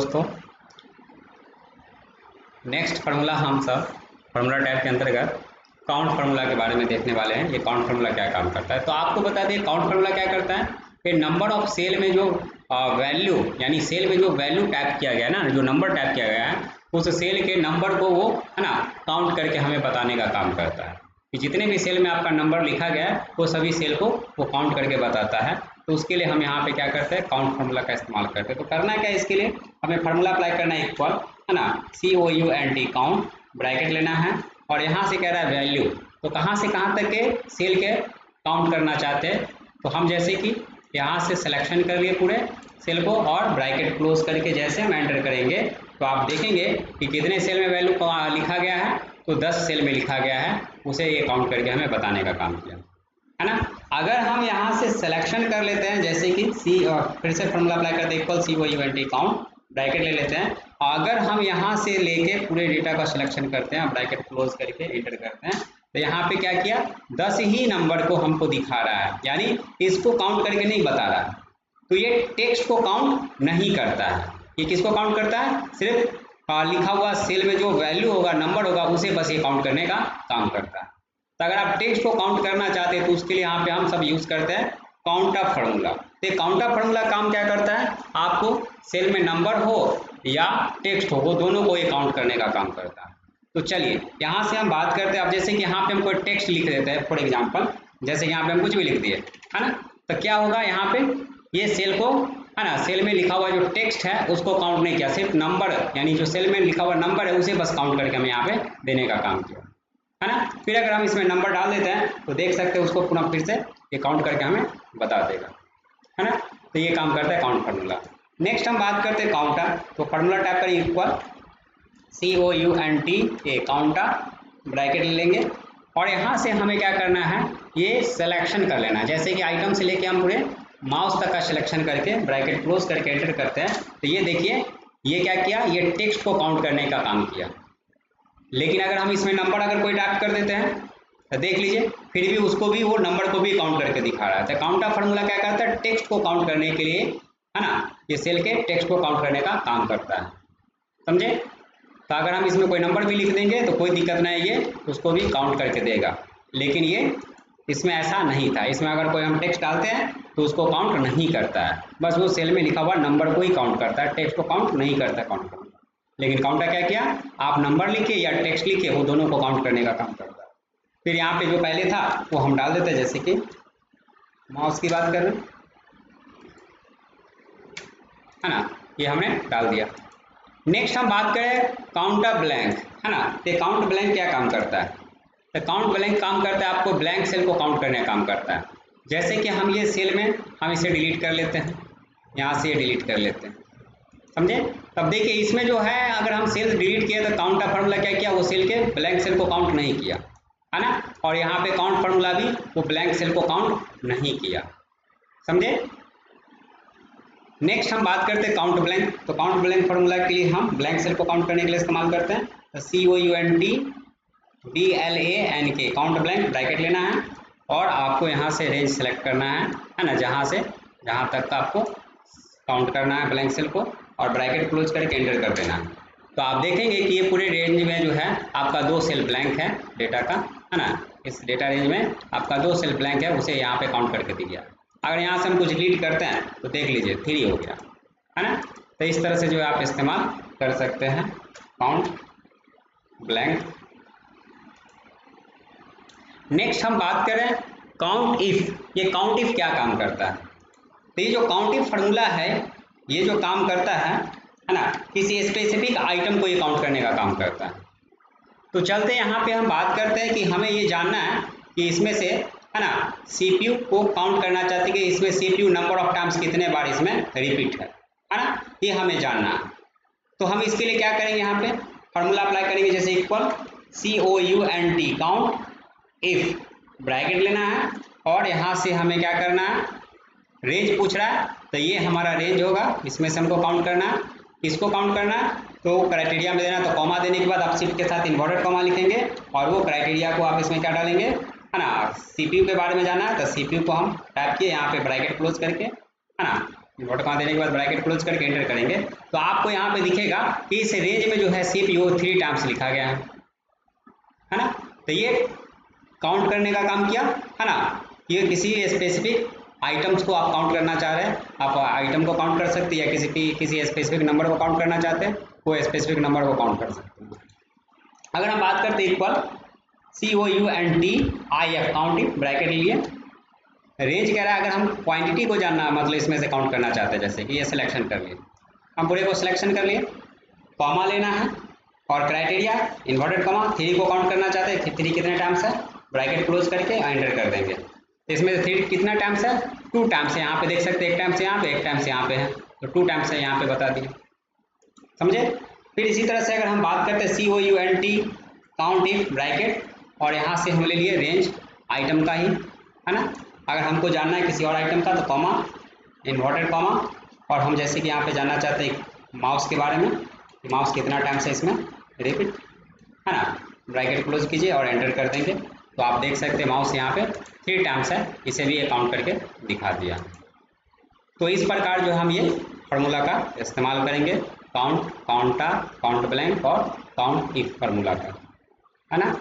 दोस्तों, next formula हम सब फार्मूला टाइप के अंतर्गत काउंट फार्मूला के बारे में देखने वाले हैं। ये काउंट फार्मूला क्या काम करता है, तो आपको बता दें काउंट फार्मूला क्या करता है कि नंबर ऑफ सेल में जो वैल्यू यानी सेल में जो वैल्यू टाइप किया गया है ना, जो नंबर टाइप किया गया है उस सेल के नंबर को वो है ना काउंट करके हमें बताने का काम करता है कि जितने भी सेल में आपका नंबर लिखा गया है वो सभी सेल को वो काउंट करके बताता है। तो उसके लिए हम यहाँ पे क्या करते हैं, काउंट फार्मूला का इस्तेमाल करते हैं। तो करना क्या है, इसके लिए हमें फार्मूला अप्लाई करना है इक्वल है ना COUNT काउंट, ब्रैकेट लेना है और यहाँ से कह रहा है वैल्यू, तो कहाँ से कहाँ तक के सेल के काउंट करना चाहते हैं। तो हम जैसे कि यहाँ से सिलेक्शन कर लिए पूरे सेल को और ब्रैकेट क्लोज करके जैसे हम एंटर करेंगे तो आप देखेंगे कि कितने सेल में वैल्यू लिखा गया है, तो 10 सेल में लिखा गया है, उसे ये काउंट करके हमें बताने का काम किया है ना। अगर हम यहाँ से सिलेक्शन कर लेते हैं जैसे कि फिर से फॉर्मूला अप्लाई करते हैं इक्वल COUNT काउंट, ब्रैकेट ले लेते हैं, अगर हम यहाँ से लेके पूरे डेटा का सिलेक्शन करते हैं ब्रैकेट क्लोज करके एंटर करते हैं तो यहाँ पे क्या किया, 10 ही नंबर को हमको दिखा रहा है, यानी इसको काउंट करके नहीं बता रहा है। तो ये टेक्स्ट को काउंट नहीं करता है, ये किसको काउंट करता है, सिर्फ लिखा हुआ सेल में जो वैल्यू होगा नंबर होगा उसे बस ये काउंट करने का काम करता है। तो अगर आप टेक्स्ट को काउंट करना चाहते हैं तो उसके लिए यहाँ पे हम सब यूज करते हैं काउंट ऑफ फार्मूला। तो काउंट ऑफ फार्मूला काम क्या करता है, आपको सेल में नंबर हो या टेक्स्ट हो वो दोनों को ये काउंट करने का काम करता है। तो चलिए यहाँ से हम बात करते हैं। अब जैसे कि यहाँ पे हम कोई टेक्स्ट लिख देते हैं फॉर एग्जाम्पल, जैसे यहाँ पे हम कुछ भी लिख दिए है ना, तो क्या होगा यहाँ पे ये सेल को है ना सेल में लिखा हुआ जो टेक्स्ट है उसको काउंट नहीं किया, सिर्फ नंबर यानी जो सेल में लिखा हुआ नंबर है उसे बस काउंट करके हमें यहाँ पे देने का काम किया है ना। फिर अगर हम इसमें नंबर डाल देते हैं तो देख सकते हैं उसको पुनः फिर से ये काउंट करके हमें बता देगा है ना। तो ये काम करता है काउंट फार्मूला। नेक्स्ट हम बात करते हैं काउंटर। तो फार्मूला टाइप करें इक्वल COUNT काउंटर, ब्रैकेट ले लेंगे और यहाँ से हमें क्या करना है, ये सिलेक्शन कर लेना है। जैसे कि आइटम से लेके हम पूरे माउस तक का सिलेक्शन करके ब्रैकेट क्लोज करके एंटर करते हैं तो ये देखिए ये क्या किया, ये टेक्स्ट को काउंट करने का काम किया। लेकिन अगर हम इसमें नंबर अगर कोई टाइप कर देते हैं तो देख लीजिए फिर भी उसको भी वो नंबर को भी काउंट करके दिखा रहा है। तो काउंट ऑफ फार्मूला क्या करता है, टेक्स्ट को काउंट करने के लिए है ना, ये सेल के टेक्स्ट को काउंट करने का काम करता है, समझे। तो अगर हम इसमें कोई नंबर भी लिख देंगे तो कोई दिक्कत नहीं, ये उसको भी काउंट करके देगा। लेकिन ये इसमें ऐसा नहीं था, इसमें अगर कोई हम टेक्स्ट डालते हैं तो उसको काउंट नहीं करता है, बस वो सेल में लिखा हुआ नंबर को ही काउंट करता है, टेक्स्ट को काउंट नहीं करता काउंट करता। लेकिन काउंटर क्या किया, आप नंबर लिखिए या टेक्स्ट लिखिए वो दोनों को काउंट करने का काम करता है। फिर यहाँ पे जो पहले था वो हम डाल देते हैं, जैसे कि माउस की बात कर रहे हैं है ना, ये हमने डाल दिया। नेक्स्ट हम बात करें काउंटर ब्लैंक है ना। तो काउंट ब्लैंक क्या काम करता है, तो काउंट ब्लैंक काम करता है आपको ब्लैंक सेल को काउंट करने का काम करता है। जैसे कि हम ये सेल में हम इसे डिलीट कर लेते हैं, यहाँ से ये डिलीट कर लेते हैं, समझे। तब देखिए इसमें जो है अगर हम सेल डिलीट किया तो काउंट का फार्मूला क्या किया, वो सेल के ब्लैंक सेल को काउंट नहीं किया है ना, और यहाँ पे काउंट फार्मूला भी वो ब्लैंक सेल को काउंट नहीं किया, समझे। नेक्स्ट हम बात करते हैं काउंट ब्लैंक। तो काउंट ब्लैंक फार्मूला के लिए हम ब्लैंक सेल को काउंट करने के लिए इस्तेमाल करते हैं। तो COUNT काउंट ब्लैंक, ब्रैकेट लेना है और आपको यहाँ से रेंज सेलेक्ट करना है ना, जहाँ तक का आपको काउंट करना है ब्लैंक सेल को और ब्रैकेट क्लोज करके एंटर कर देना है। तो आप देखेंगे कि ये पूरे रेंज में जो है आपका 2 सेल ब्लैंक है डेटा का है ना, इस डेटा रेंज में आपका 2 सेल ब्लैंक है, उसे यहाँ पे काउंट करके दिया। अगर यहाँ से हम कुछ डिलीट करते हैं तो देख लीजिए 3 हो गया है ना। तो इस तरह से जो है आप इस्तेमाल कर सकते हैं काउंट ब्लैंक। नेक्स्ट हम बात करें काउंट इफ। ये काउंट इफ क्या काम करता है, तो ये जो काउंट इफ फार्मूला है ये जो काम करता है ना, किसी स्पेसिफिक आइटम को ये काउंट करने का काम करता है। तो चलते हैं यहाँ पे हम बात करते हैं कि हमें ये जानना है कि इसमें से है ना CPU को काउंट करना चाहते हैं कि इसमें CPU नंबर ऑफ टाइम्स कितने बार इसमें रिपीट है ना, ये हमें जानना है। तो हम इसके लिए क्या करेंगे, यहाँ पे फार्मूला अप्लाई करेंगे, जैसे equal COUNT count if, bracket लेना है और यहाँ से हमें क्या करना है, रेंज पूछ रहा है तो ये हमारा रेंज होगा, इसमें से हमको काउंट करना है। किसको काउंट करना है, तो क्राइटेरिया में देना, तो कॉमा देने के बाद आप शिफ्ट के साथ इन्वर्टेड कॉमा लिखेंगे और वो क्राइटेरिया को आप इसमें क्या डालेंगे है ना, CPU के बारे में जाना है तो CPU को हम टाइप किए यहाँ पे ब्रैकेट क्लोज करके है ना, इन्वर्टर कॉमा देने के बाद ब्रैकेट क्लोज करके एंटर करेंगे तो आपको यहाँ पे दिखेगा कि इस रेंज में जो है CPU 3 टाइम्स लिखा गया है ना। तो ये काउंट करने का काम किया है ना। ये किसी स्पेसिफिक आइटम्स को आप काउंट करना चाह रहे हैं, आप आइटम को काउंट कर सकते हैं, या किसी स्पेसिफिक नंबर को काउंट करना चाहते हैं, वो स्पेसिफिक नंबर को काउंट कर सकते हैं। अगर हम बात करते हैं इक्वल COUNTIF काउंटिंग ब्रैकेट लिए, रेंज कह रहा है अगर हम क्वांटिटी को जानना मतलब इसमें से काउंट करना चाहते हैं, जैसे कि ये सिलेक्शन कर लिए, हम पूरे को सिलेक्शन कर लिए, कॉमा लेना है और क्राइटेरिया इन्वर्टेड कॉमा 3 को काउंट करना चाहते हैं, 3 कितने टाइम्स है, ब्रैकेट क्लोज करके एंटर कर देंगे। तो इसमें से 3 कितना टाइम्स है, 2 टाइम्स है, यहाँ पे देख सकते हैं, 1 टाइम्स यहाँ पे, 1 टाइम्स यहाँ पे है, तो 2 टाइम्स है यहाँ पे बता दिए, समझे। फिर इसी तरह से अगर हम बात करते हैं COUNT काउंट इफ ब्रैकेट, और यहाँ से हम ले लिए रेंज आइटम का ही, है ना। अगर हमको जानना है किसी और आइटम का तो कॉमा इन्वर्टेड कॉमा, और हम जैसे कि यहाँ पे जानना चाहते हैं माउस के बारे में, माउस कितना टाइम्स है इसमें रिपीट, है ना, ब्रैकेट क्लोज कीजिए और एंटर कर देंगे। तो आप देख सकते हैं माउस यहाँ पे 3 टाइम्स है, इसे भी ये काउंट करके दिखा दिया। तो इस प्रकार जो हम ये फार्मूला का इस्तेमाल करेंगे, काउंट, काउंटा, काउंट ब्लैंक और काउंट इफ फार्मूला का, है ना।